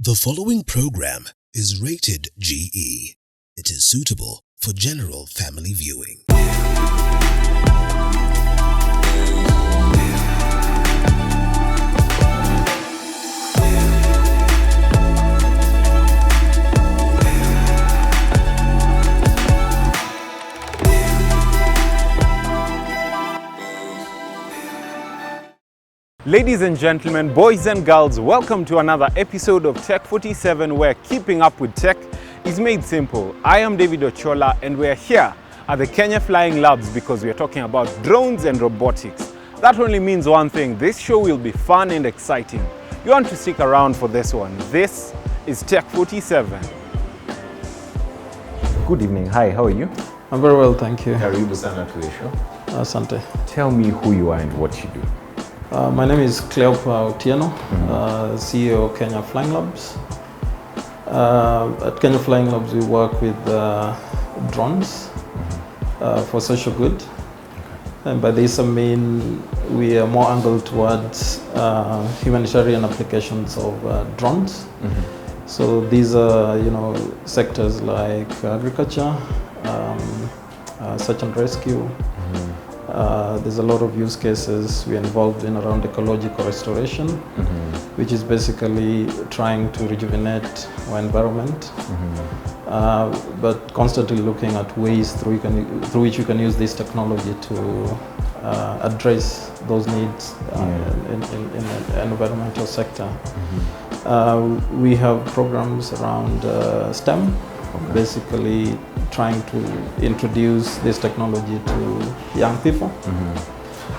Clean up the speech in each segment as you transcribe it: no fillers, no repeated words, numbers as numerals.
The following program is rated GE. It is suitable for general family viewing. Ladies and gentlemen, boys and girls, welcome to another episode of Tech 47, where keeping up with tech is made simple. I am David Ochola and we're here at the Kenya Flying Labs because we are talking about drones and robotics. That only means one thing: this show will be fun and exciting. You want to stick around for this one. This is Tech 47. Good evening. Hi, how are you? I'm very well, thank you. Karibu sana to the show. Asante. Tell me who you are and what you do. My name is Cleopa Otieno, CEO of Kenya Flying Labs. At Kenya Flying Labs, we work with drones for social good. And by this I mean we are more angled towards humanitarian applications of drones. So these are, sectors like agriculture, search and rescue. There's a lot of use cases we're involved in around ecological restoration, which is basically trying to rejuvenate our environment, but constantly looking at ways through which you can use this technology to address those needs in the environmental sector. We have programs around STEM, basically trying to introduce this technology to young people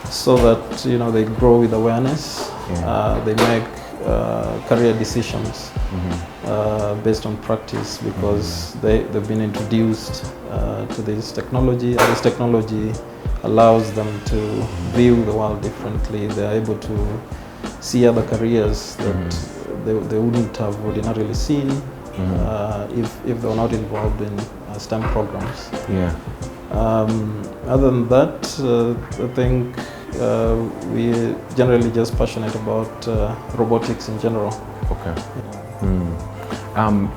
so that they grow with awareness. They make career decisions based on practice because they've been introduced to this technology, and this technology allows them to view the world differently. They're able to see other careers that they wouldn't have ordinarily seen if they were not involved in STEM programs. Other than that, I think we're generally just passionate about robotics in general. Okay.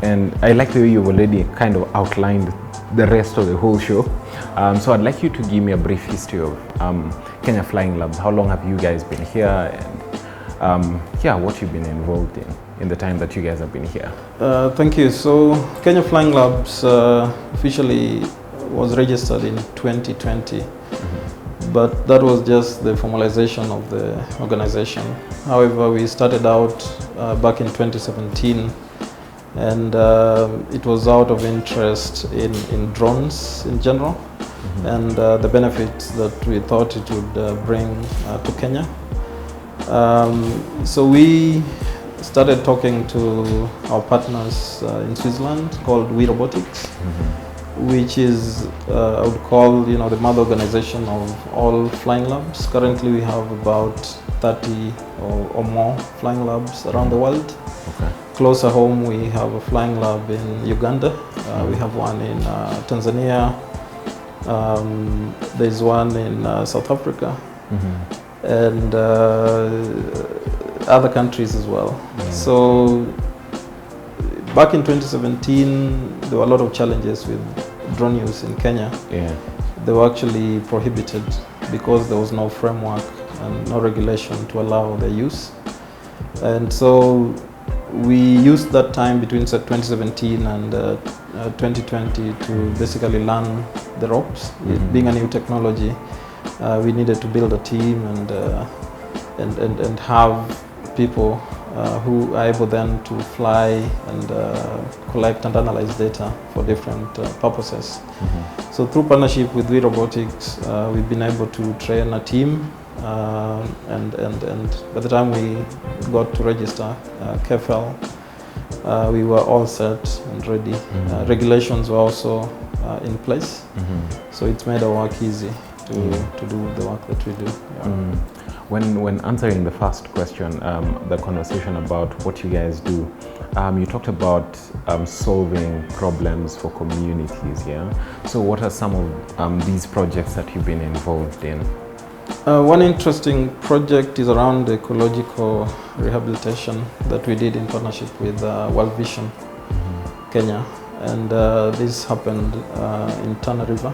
And I like the way you've already kind of outlined the rest of the whole show. So I'd like you to give me a brief history of Kenya Flying Labs. How long have you guys been here, and what you've been involved in the time that you guys have been here? Thank you. So Kenya Flying Labs officially was registered in 2020, but that was just the formalization of the organization. However, we started out back in 2017, and it was out of interest in drones in general, and the benefits that we thought it would bring to Kenya. So we started talking to our partners in Switzerland called robotics, which is, I would call, the mother organization of all flying labs. Currently we have about 30 or more flying labs around the world. Okay. Closer home we have a flying lab in Uganda, we have one in Tanzania, there's one in South Africa, and other countries as well. So back in 2017, there were a lot of challenges with drone use in Kenya. They were actually prohibited because there was no framework and no regulation to allow their use. And so we used that time between 2017 and 2020 to basically learn the ropes. It being a new technology, we needed to build a team and have people who are able then to fly and collect and analyze data for different purposes. So through partnership with robotics, we've been able to train a team, and by the time we got to register KFL, we were all set and ready. Regulations were also in place, so it's made our work easy to do the work that we do. When answering the first question, the conversation about what you guys do, you talked about solving problems for communities, So what are some of these projects that you've been involved in? One interesting project is around ecological rehabilitation that we did in partnership with World Vision Kenya, and this happened in Tana River.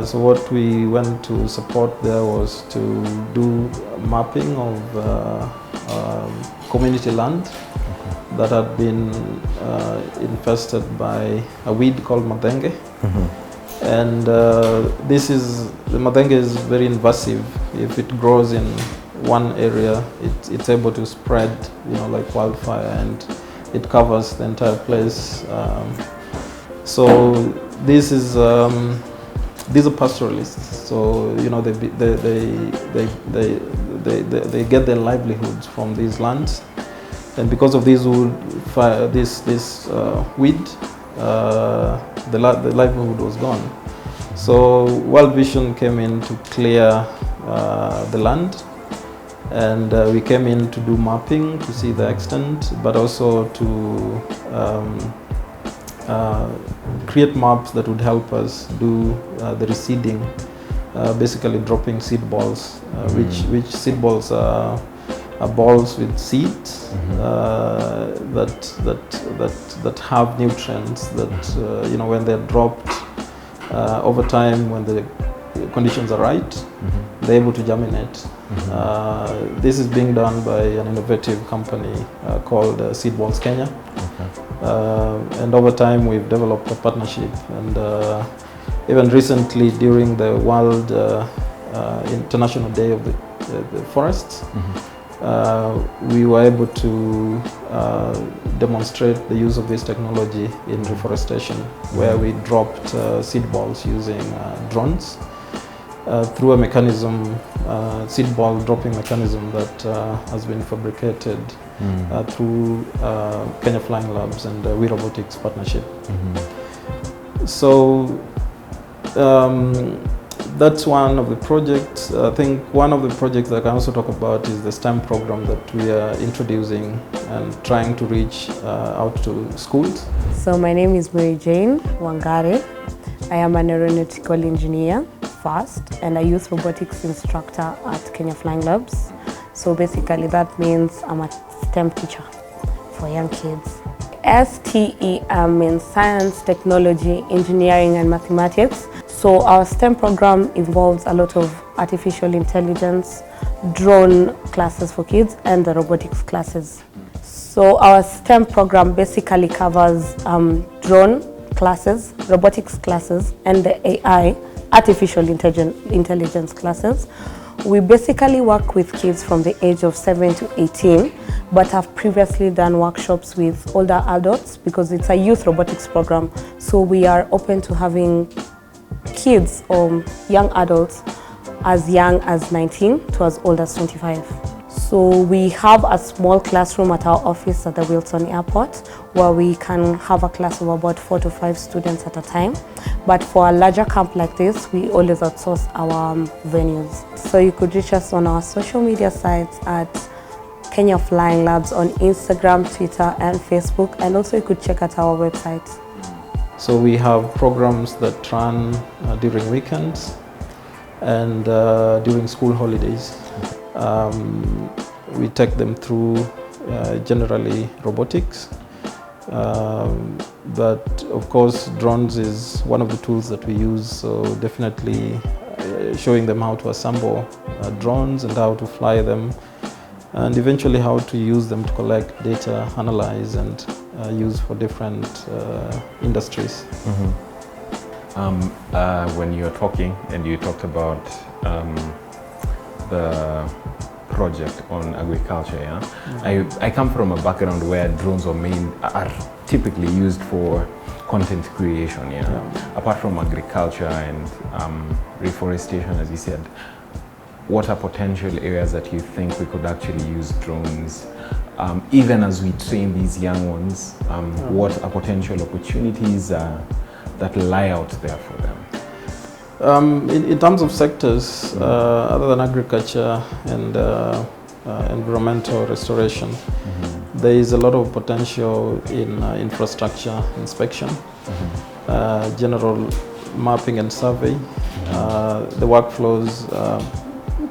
So what we went to support there was to do mapping of community land that had been infested by a weed called madenge. And the madenge is very invasive. If it grows in one area, it's able to spread, like wildfire, and it covers the entire place. So this is these are pastoralists. So they get their livelihoods from these lands, and because of this weed, the livelihood was gone. So World Vision came in to clear the land, and we came in to do mapping to see the extent, but also to create maps that would help us do the reseeding, basically dropping seed balls, which seed balls are balls with seeds that have nutrients that when they're dropped over time, when the conditions are right, they're able to germinate. This is being done by an innovative company called Seed Balls Kenya. And over time we've developed a partnership, and even recently during the World International Day of the Forests, we were able to demonstrate the use of this technology in reforestation, where we dropped seed balls using drones through a mechanism, seed ball dropping mechanism that has been fabricated through Kenya Flying Labs and we robotics partnership. So that's one of the projects. I think one of the projects that I can also talk about is the STEM program that we are introducing and trying to reach out to schools. So my name is Mary Jane Wangare. I am an aeronautical engineer first and a youth robotics instructor at Kenya Flying Labs. So basically that means I'm a STEM teacher for young kids. STEM means science, technology, engineering and mathematics. So our STEM program involves a lot of artificial intelligence, drone classes for kids, and the robotics classes. So our STEM program basically covers drone classes, robotics classes, and the AI, artificial intelligence classes. We basically work with kids from the age of 7 to 18, but have previously done workshops with older adults because it's a youth robotics program. So we are open to having kids or young adults as young as 19 to as old as 25. So we have a small classroom at our office at the Wilson Airport where we can have a class of about 4 to 5 students at a time. But for a larger camp like this, we always outsource our venues. So you could reach us on our social media sites at Kenya Flying Labs on Instagram, Twitter and Facebook, and also you could check out our website. So we have programs that run during weekends and during school holidays. We take them through generally robotics, but of course drones is one of the tools that we use, so definitely showing them how to assemble drones and how to fly them, and eventually how to use them to collect data, analyze and use for different industries. When you were talking and you talked about the project on agriculture, I come from a background where drones are typically used for content creation, apart from agriculture and reforestation, as you said. What are potential areas that you think we could actually use drones, even as we train these young ones? What are potential opportunities that lie out there for them? In terms of sectors, other than agriculture and environmental restoration, there is a lot of potential in infrastructure inspection, general mapping and survey, The workflows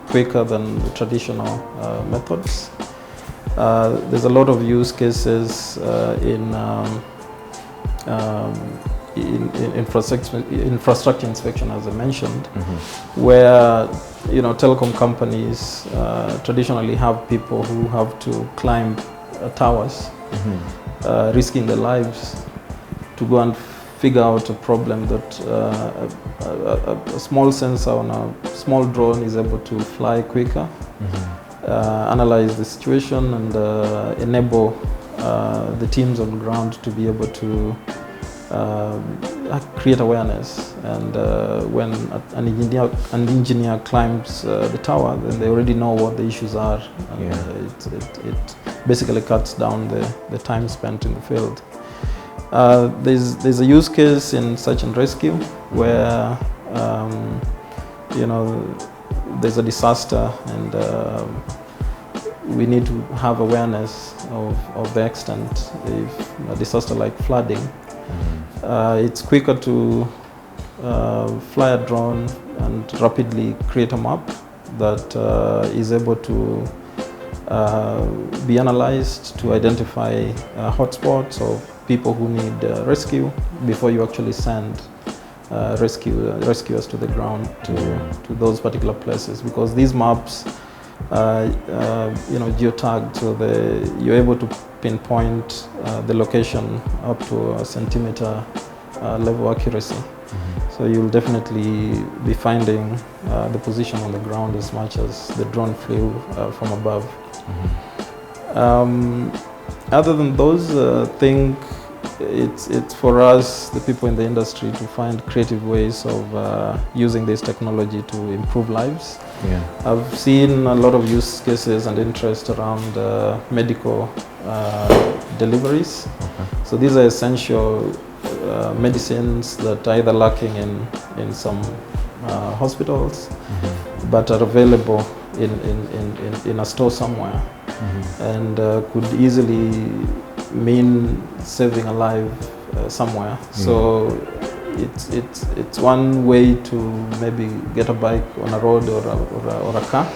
quicker than the traditional methods. There's a lot of use cases in infrastructure inspection, as I mentioned, where telecom companies traditionally have people who have to climb towers, risking their lives to go and figure out a problem that a small sensor on a small drone is able to fly quicker, analyze the situation, and enable the teams on the ground to be able to create awareness. And when an engineer climbs the tower, then they already know what the issues are. And it basically cuts down the time spent in the field. There's a use case in search and rescue where there's a disaster, and we need to have awareness of the extent. If a disaster like flooding, it's quicker to fly a drone and rapidly create a map that is able to be analyzed to identify hotspots or people who need rescue before you actually send rescuers to the ground to those particular places, because these maps geotagged, so you're able to pinpoint the location up to a centimeter level accuracy. So you'll definitely be finding the position on the ground as much as the drone flew from above. Other than those, I think it's for us, the people in the industry, to find creative ways of using this technology to improve lives. I've seen a lot of use cases and interest around medical deliveries. So these are essential medicines that are either lacking in some hospitals, but are available in a store somewhere, and could easily mean saving a life somewhere. So it's one way to maybe get a bike on a road or a car.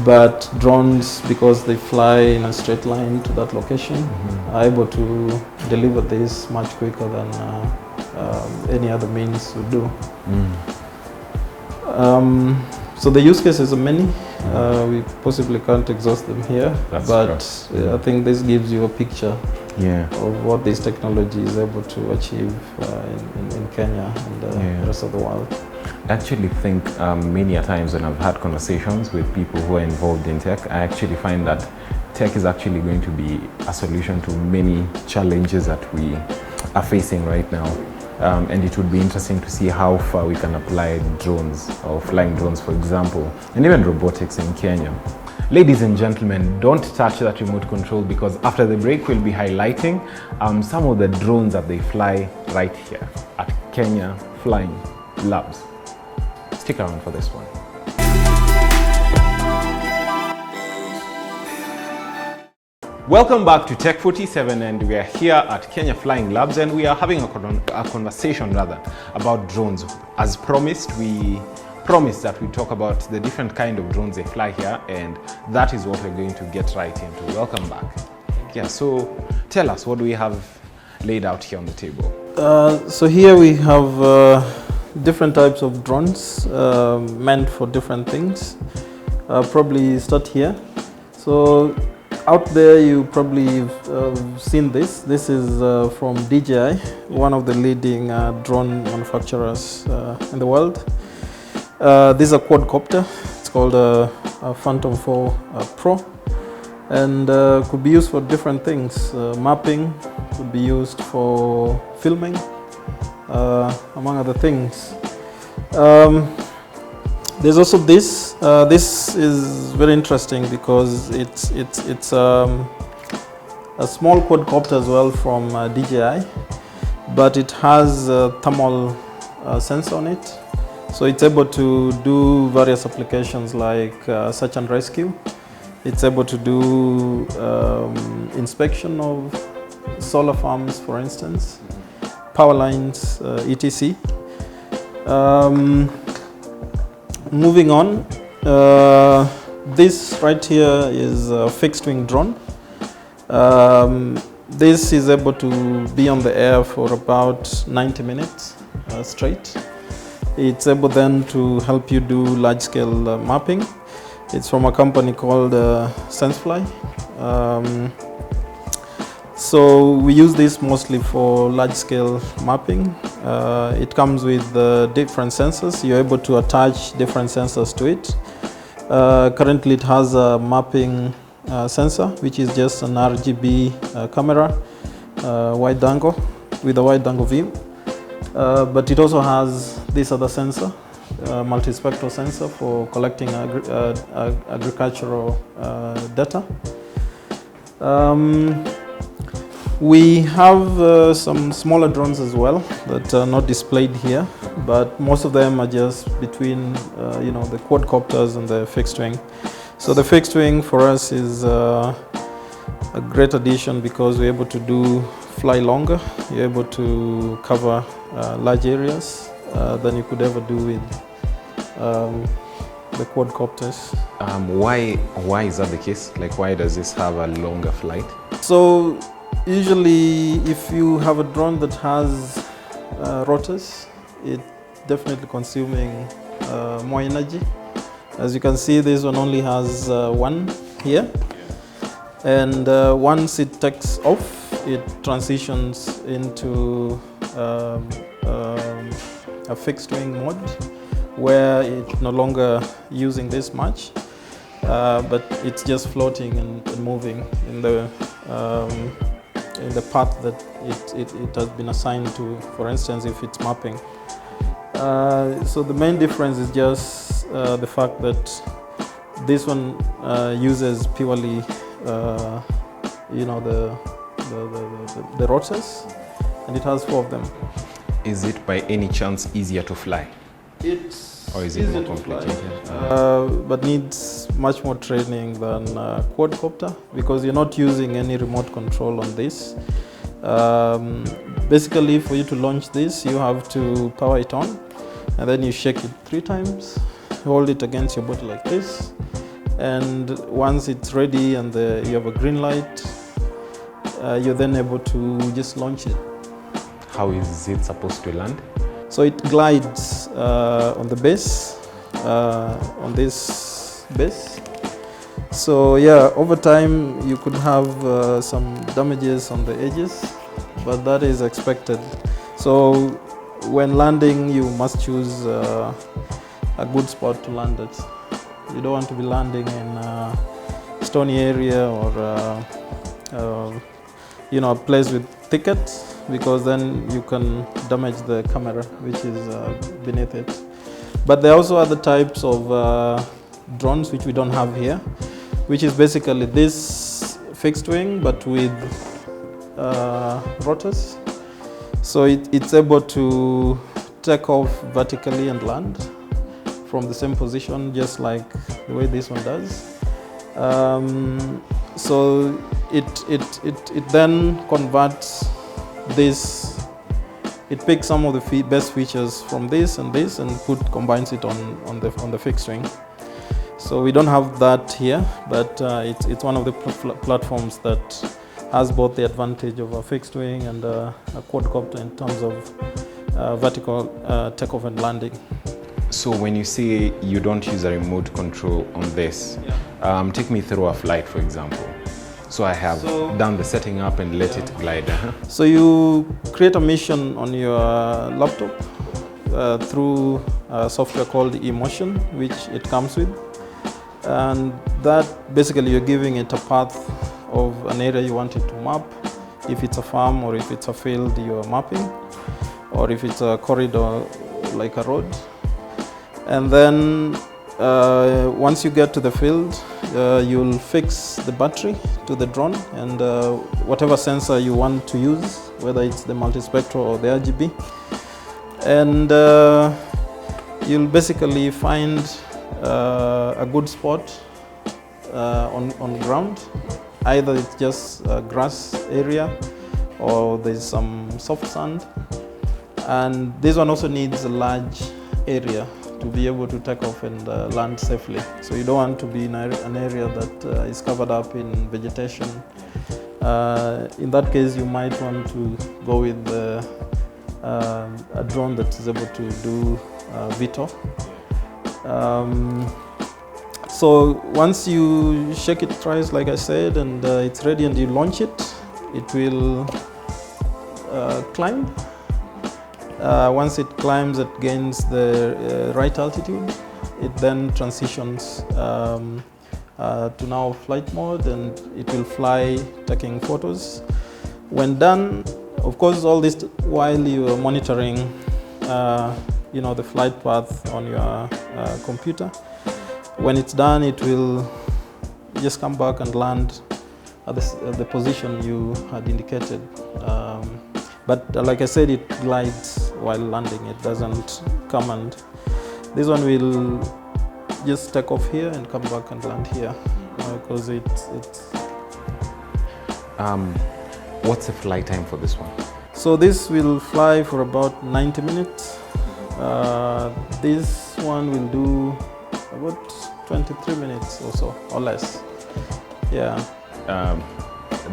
But drones, because they fly in a straight line to that location, are able to deliver this much quicker than any other means would do. So the use cases are many. We possibly can't exhaust them here. But I think this gives you a picture of what this technology is able to achieve in Kenya and the rest of the world. I actually think many a times when I've had conversations with people who are involved in tech, I actually find that tech is actually going to be a solution to many challenges that we are facing right now. And it would be interesting to see how far we can apply drones, or flying drones, for example, and even robotics in Kenya. Ladies and gentlemen, don't touch that remote control, because after the break we'll be highlighting some of the drones that they fly right here at Kenya Flying Labs. Stick around for this one. Welcome back to Tech 47, and we are here at Kenya Flying Labs, and we are having a conversation about drones. As promised, we promised that we talk about the different kind of drones they fly here, and that is what we're going to get right into. Welcome back. Yeah, so tell us, what do we have laid out here on the table? So here we have different types of drones meant for different things. Probably start here. So out there, you probably seen this. This is from DJI, one of the leading drone manufacturers in the world. This is a quadcopter. It's called a Phantom 4 Pro, and could be used for different things. Mapping, could be used for filming, among other things. There's also this. This is very interesting because it's a small quadcopter as well from DJI, but it has a thermal sensor on it, so it's able to do various applications like search and rescue. It's able to do inspection of solar farms, for instance, power lines, etc. Moving on, this right here is a fixed wing drone. This is able to be on the air for about 90 minutes straight. It's able then to help you do large-scale mapping. It's from a company called SenseFly. So we use this mostly for large-scale mapping. It comes with different sensors. You're able to attach different sensors to it. Currently it has a mapping sensor, which is just an RGB camera, wide angle, with a wide angle view. But it also has this other sensor, multispectral sensor for collecting agricultural data. We have some smaller drones as well that are not displayed here, but most of them are just between the quadcopters and the fixed wing. So the fixed wing for us is a great addition because we're able to fly longer. You're able to cover large areas than you could ever do with the quadcopters. Why is that the case? Like, why does this have a longer flight? So usually if you have a drone that has rotors, it's definitely consuming more energy. As you can see, this one only has one here. And once it takes off, it transitions into a fixed wing mode where it's no longer using this much, but it's just floating and moving in the path that it has been assigned to, for instance, if it's mapping. So the main difference is just the fact that this one uses purely the rotors, and it has 4 of them. Is it by any chance easier to fly? Or is it more complicated? But needs much more training than quadcopter because you're not using any remote control on this. Basically, for you to launch this, you have to power it on, and then you shake it 3 times, hold it against your body like this, and once it's ready and you have a green light, you're then able to just launch it. How is it supposed to land? So it glides on the base, on this base. So yeah, over time you could have some damages on the edges, but that is expected. So when landing, you must choose a good spot to land it. You don't want to be landing in a stony area or a place with thickets, because then you can damage the camera which is beneath it. But there are also other types of drones which we don't have here, which is basically this fixed wing but with rotors. So it's able to take off vertically and land from the same position, just like the way this one does. So it then converts this. It picks some of the best features from this and combines it on the fixed wing. So we don't have that here, but it's one of the platforms that has both the advantage of a fixed wing and a quadcopter in terms of vertical takeoff and landing. So when you say you don't use a remote control on this, take me through a flight, for example. So I have done the setting up and let it glide. So you create a mission on your laptop through a software called eMotion, which it comes with. And that basically you're giving it a path of an area you want it to map. If it's a farm or if it's a field you're mapping, or if it's a corridor like a road. And then once you get to the field, you'll fix the battery to the drone and whatever sensor you want to use, whether it's the multispectral or the RGB. And you'll basically find a good spot on ground. Either it's just a grass area or there's some soft sand. And this one also needs a large area to be able to take off and land safely. So you don't want to be in an area that is covered up in vegetation. In that case, you might want to go with a drone that is able to do VTOL. So once you shake it thrice, like I said, and it's ready and you launch it, it will climb. Once it climbs, it gains the right altitude. It then transitions to now flight mode, and it will fly, taking photos. When done, of course, all this while you are monitoring, the flight path on your computer. When it's done, it will just come back and land at the position you had indicated. But like I said, it glides while landing. It doesn't come, and this one will just take off here and come back and land here because it's. What's the flight time for this one? So this will fly for about 90 minutes. This one will do about 23 minutes or so, or less. Yeah.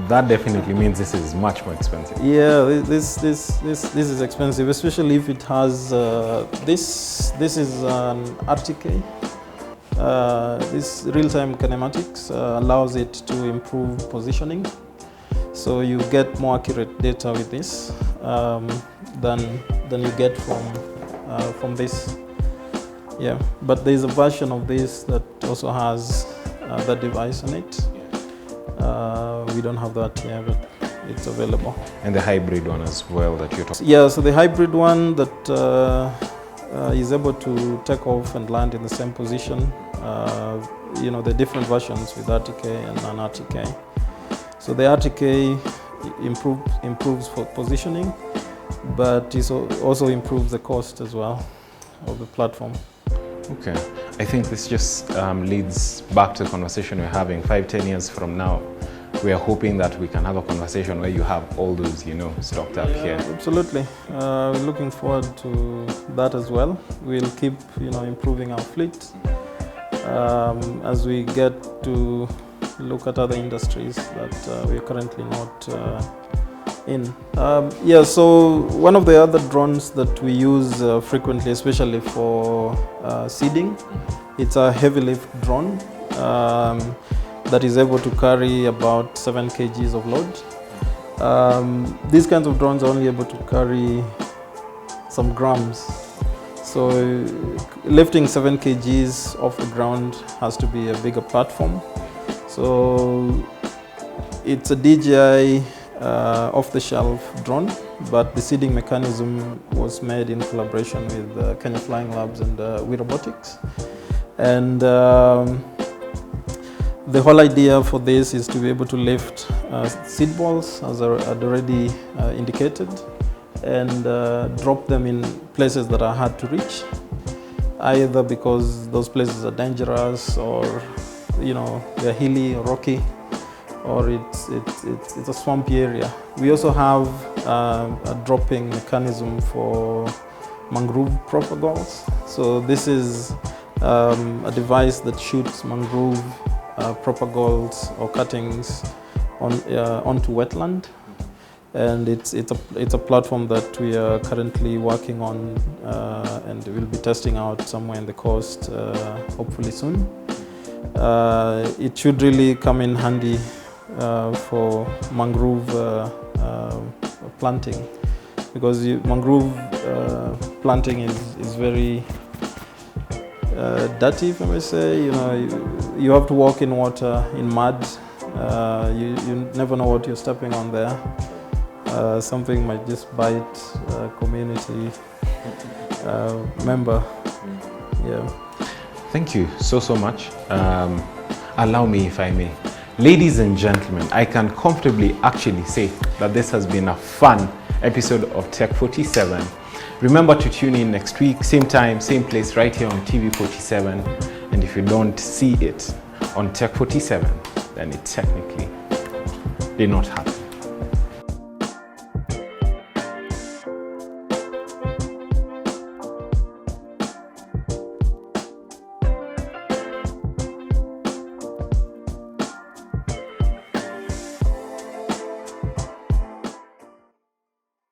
That definitely means this is much more expensive. Yeah, this is expensive, especially if it has this is an RTK. This real-time kinematics allows it to improve positioning, so you get more accurate data with this than you get from this. Yeah, but there is a version of this that also has that device on it. We don't have that here, but it's available. And the hybrid one as well that you're talking about? Yeah, so the hybrid one that is able to take off and land in the same position. The different versions with RTK and non-RTK. So the RTK improves for positioning, but it also improves the cost as well of the platform. Okay, I think this just leads back to the conversation we're having 5-10 years from now. We are hoping that we can have a conversation where you have all those, stocked up here. Absolutely. We're looking forward to that as well. We'll keep, improving our fleet as we get to look at other industries that we are currently not in. So one of the other drones that we use frequently, especially for seeding, it's a heavy lift drone that is able to carry about 7 kgs of load. These kinds of drones are only able to carry some grams. So lifting 7 kgs off the ground has to be a bigger platform. So it's a DJI off-the-shelf drone, but the seeding mechanism was made in collaboration with Kenya Flying Labs and robotics. And the whole idea for this is to be able to lift seed balls, as I had already indicated, and drop them in places that are hard to reach, either because those places are dangerous, or they're hilly or rocky, or it's a swampy area. We also have a dropping mechanism for mangrove propagals. So this is a device that shoots mangrove propagals or cuttings onto wetland, and it's a platform that we are currently working on, and we'll be testing out somewhere in the coast, hopefully soon. It should really come in handy for mangrove planting, because mangrove planting is very dirty, if I may say. You have to walk in water, in mud. You never know what you're stepping on there. Something might just bite a community member. Yeah. Thank you so much. Allow me, if I may. Ladies and gentlemen, I can comfortably actually say that this has been a fun episode of Tech 47. Remember to tune in next week, same time, same place, right here on TV 47. And if you don't see it on Tech 47, then it technically did not happen.